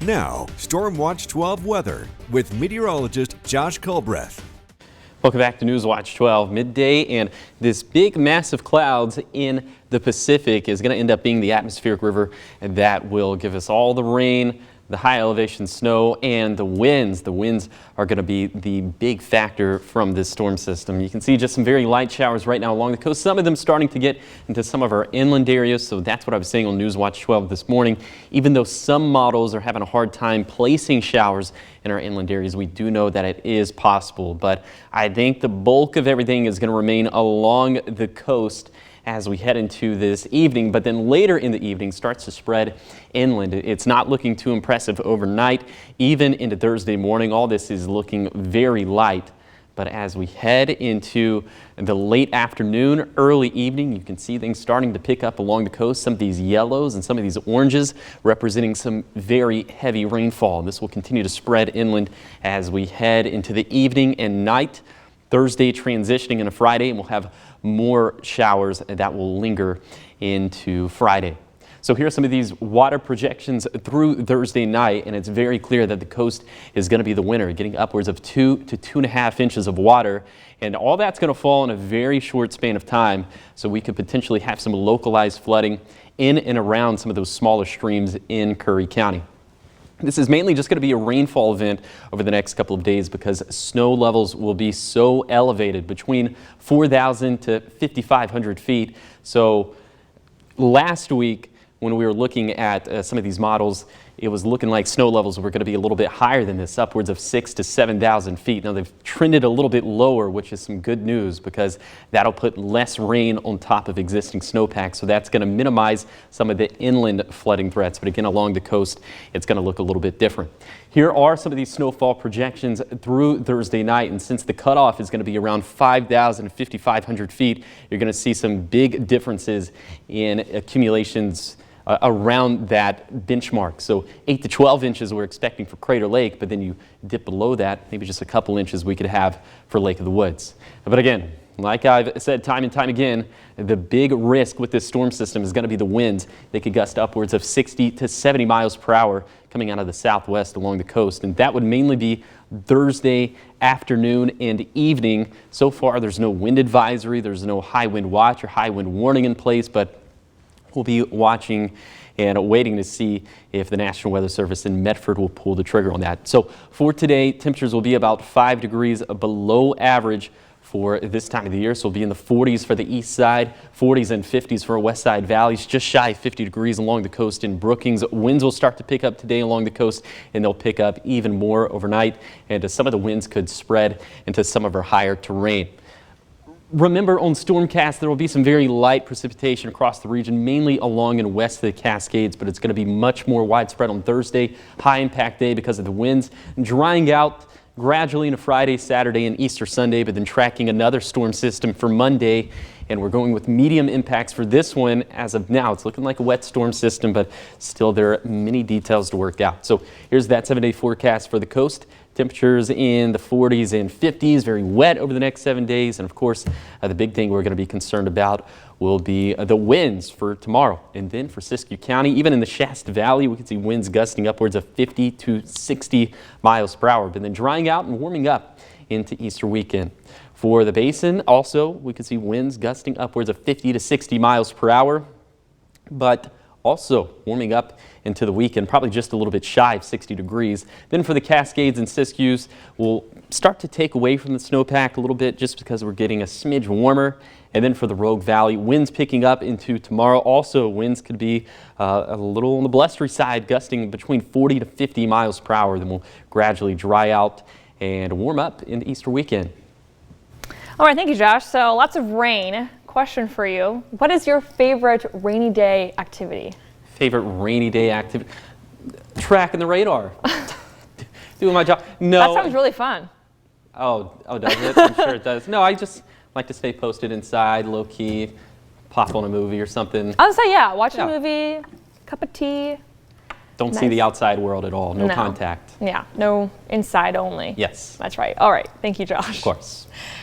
Now, Storm Watch 12 weather with meteorologist Josh Culbreth. Welcome back to News Watch 12 midday, and this big mass of clouds in the Pacific is going to end up being the atmospheric river, and that will give us all the rain, the high elevation snow, and the winds. The winds are going to be the big factor from this storm system. You can see just some very light showers right now along the coast, some of them starting to get into some of our inland areas. So that's what I was saying on News Watch 12 this morning. Even though some models are having a hard time placing showers in our inland areas, we do know that it is possible. But I think the bulk of everything is going to remain along the coast as we head into this evening, but then later in the evening starts to spread inland. It's not looking too impressive overnight. Even into Thursday morning, all this is looking very light. But as we head into the late afternoon, early evening, you can see things starting to pick up along the coast. Some of these yellows and some of these oranges representing some very heavy rainfall. This will continue to spread inland as we head into the evening and night. Thursday transitioning into Friday, and we'll have more showers that will linger into Friday. So here are some of these water projections through Thursday night, and it's very clear that the coast is going to be the winner, getting upwards of 2 to 2.5 inches of water, and all that's going to fall in a very short span of time. So we could potentially have some localized flooding in and around some of those smaller streams in Curry County. This is mainly just going to be a rainfall event over the next couple of days because snow levels will be so elevated, between 4,000 to 5,500 feet. So last week, when we were looking at some of these models, it was looking like snow levels were going to be a little bit higher than this, upwards of 6,000 to 7,000 feet. Now they've trended a little bit lower, which is some good news because that'll put less rain on top of existing snowpack. So that's going to minimize some of the inland flooding threats. But again, along the coast, it's going to look a little bit different. Here are some of these snowfall projections through Thursday night. And since the cutoff is going to be around 5,000 to 5,500 feet, you're going to see some big differences in accumulations around that benchmark. So 8 to 12 inches we're expecting for Crater Lake, but then you dip below that, maybe just a couple inches we could have for Lake of the Woods. But again, like I've said time and time again, the big risk with this storm system is going to be the winds. They could gust upwards of 60 to 70 miles per hour coming out of the southwest along the coast, and that would mainly be Thursday afternoon and evening. So far there's no wind advisory, there's no high wind watch or high wind warning in place, but we'll be watching and waiting to see if the National Weather Service in Medford will pull the trigger on that. So for today, temperatures will be about 5 degrees below average for this time of the year. So we'll be in the 40s for the east side, 40s and 50s for west side valleys, just shy of 50 degrees along the coast in Brookings. Winds will start to pick up today along the coast, and they'll pick up even more overnight. And some of the winds could spread into some of our higher terrain. Remember, on Stormcast, there will be some very light precipitation across the region, mainly along and west of the Cascades, but it's going to be much more widespread on Thursday, high impact day because of the winds, drying out gradually into Friday, Saturday, and Easter Sunday, but then tracking another storm system for Monday. And we're going with medium impacts for this one. As of now, it's looking like a wet storm system, but still there are many details to work out. So here's that 7-day forecast for the coast. Temperatures in the 40s and 50s, very wet over the next 7 days. And of course, the big thing we're going to be concerned about will be the winds for tomorrow. And then for Siskiyou County, even in the Shasta Valley, we can see winds gusting upwards of 50 to 60 miles per hour, but then drying out and warming up into Easter weekend. For the basin, also, we can see winds gusting upwards of 50 to 60 miles per hour, but also warming up into the weekend, probably just a little bit shy of 60 degrees. Then for the Cascades and Siskiyous, we'll start to take away from the snowpack a little bit just because we're getting a smidge warmer. And then for the Rogue Valley, winds picking up into tomorrow. Also, winds could be a little on the blustery side, gusting between 40 to 50 miles per hour. Then we'll gradually dry out and warm up in the Easter weekend. All right, thank you, Josh. So lots of rain. Question for you. What is your favorite rainy day activity? Favorite rainy day activity? Tracking the radar. Doing my job. No. That sounds really fun. Oh, does it? I'm sure it does. No, I just like to stay posted inside, low key, pop on a movie or something. I would say, yeah, watch a movie, cup of tea. Don't see the outside world at all. No contact. Yeah, no inside only. Yes. That's right. All right. Thank you, Josh. Of course.